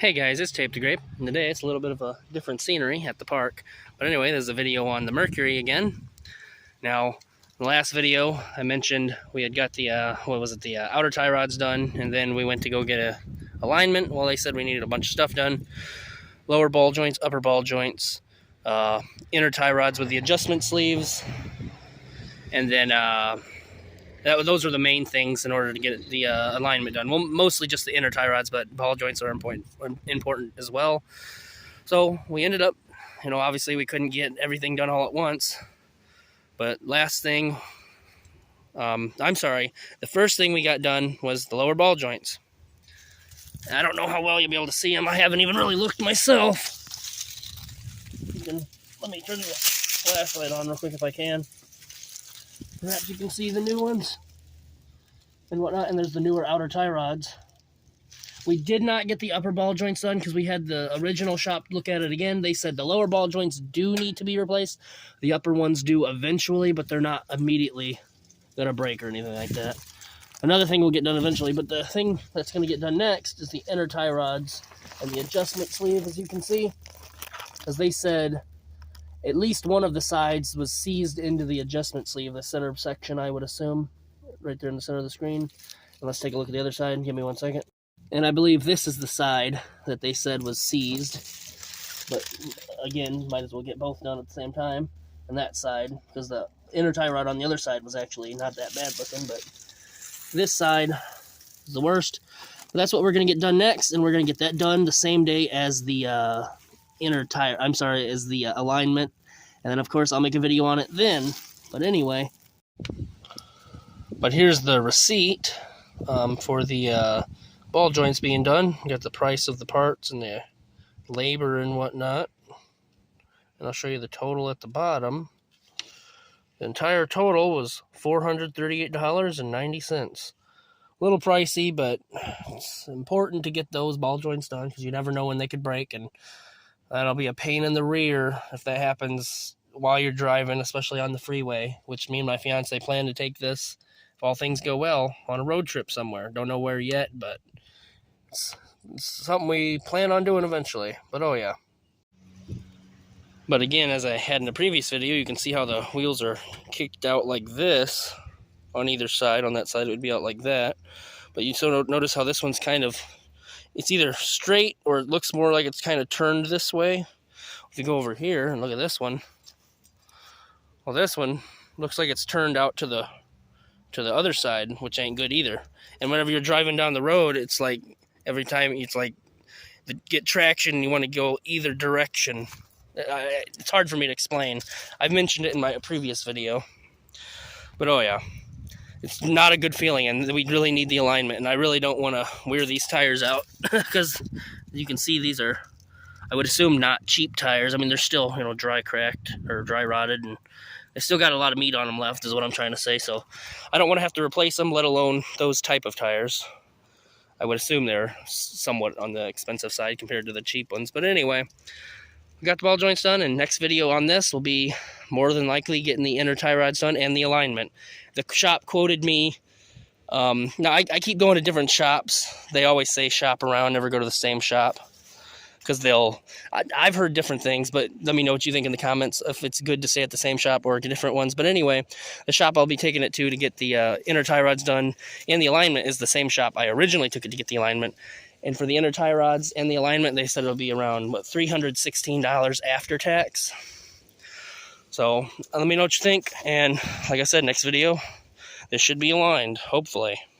Hey guys, it's Tape to Grape, and today it's a little bit of a different scenery at the park. But anyway, there's a video on the Mercury again. Now, in the last video, I mentioned we had got the, outer tie rods done, and then we went to go get a alignment. Well, they said we needed a bunch of stuff done. Lower ball joints, upper ball joints, inner tie rods with the adjustment sleeves, and then those are the main things in order to get the alignment done. Well, mostly just the inner tie rods, but ball joints are important as well. So we ended up, obviously we couldn't get everything done all at once. But last thing, the first thing we got done was the lower ball joints. I don't know how well you'll be able to see them. I haven't even really looked myself. Let me turn the flashlight on real quick if I can. Perhaps you can see the new ones and whatnot, and there's the newer outer tie rods. We did not get the upper ball joints done because we had the original shop look at it again. They said the lower ball joints do need to be replaced. The upper ones do eventually, but they're not immediately going to break or anything like that. Another thing will get done eventually, but the thing that's going to get done next is the inner tie rods and the adjustment sleeve, as you can see, because they said at least one of the sides was seized into the adjustment sleeve, the center section, I would assume, right there in the center of the screen. And let's take a look at the other side. Give me 1 second. And I believe this is the side that they said was seized. But again, might as well get both done at the same time. And that side, because the inner tie rod on the other side was actually not that bad looking, but this side is the worst. But that's what we're going to get done next, and we're going to get that done the same day as the is the alignment, and then of course I'll make a video on it then. But anyway, here's the receipt for the ball joints being done. You got the price of the parts and the labor and whatnot, and I'll show you the total at the bottom. The entire total was $438.90. A little pricey, but it's important to get those ball joints done because you never know when they could break, and that'll be a pain in the rear if that happens while you're driving, especially on the freeway, which me and my fiance plan to take this, if all things go well, on a road trip somewhere. Don't know where yet, but it's something we plan on doing eventually. But oh yeah. But again, as I had in the previous video, you can see how the wheels are kicked out like this on either side. On that side, it would be out like that. But you so notice how this one's kind of, it's either straight or it looks more like it's kind of turned this way. If you go over here and look at this one, well, this one looks like it's turned out to the other side, which ain't good either. And whenever you're driving down the road, it's like every time it's like get traction, you want to go either direction. It's hard for me to explain. I've mentioned it in my previous video, but oh yeah. It's not a good feeling, and we really need the alignment, and I really don't want to wear these tires out because you can see these are, I would assume, not cheap tires. I mean, they're still, dry cracked or dry rotted, and they still got a lot of meat on them left is what I'm trying to say. So I don't want to have to replace them, let alone those type of tires. I would assume they're somewhat on the expensive side compared to the cheap ones. But anyway, we got the ball joints done, and next video on this will be more than likely getting the inner tie rods done and the alignment. The shop quoted me, now I keep going to different shops. They always say shop around, never go to the same shop. Because I've heard different things, but let me know what you think in the comments, if it's good to stay at the same shop or different ones. But anyway, the shop I'll be taking it to get the inner tie rods done and the alignment is the same shop I originally took it to get the alignment. And for the inner tie rods and the alignment, they said it'll be around, $316 after tax. So let me know what you think. And like I said, next video, this should be aligned, hopefully.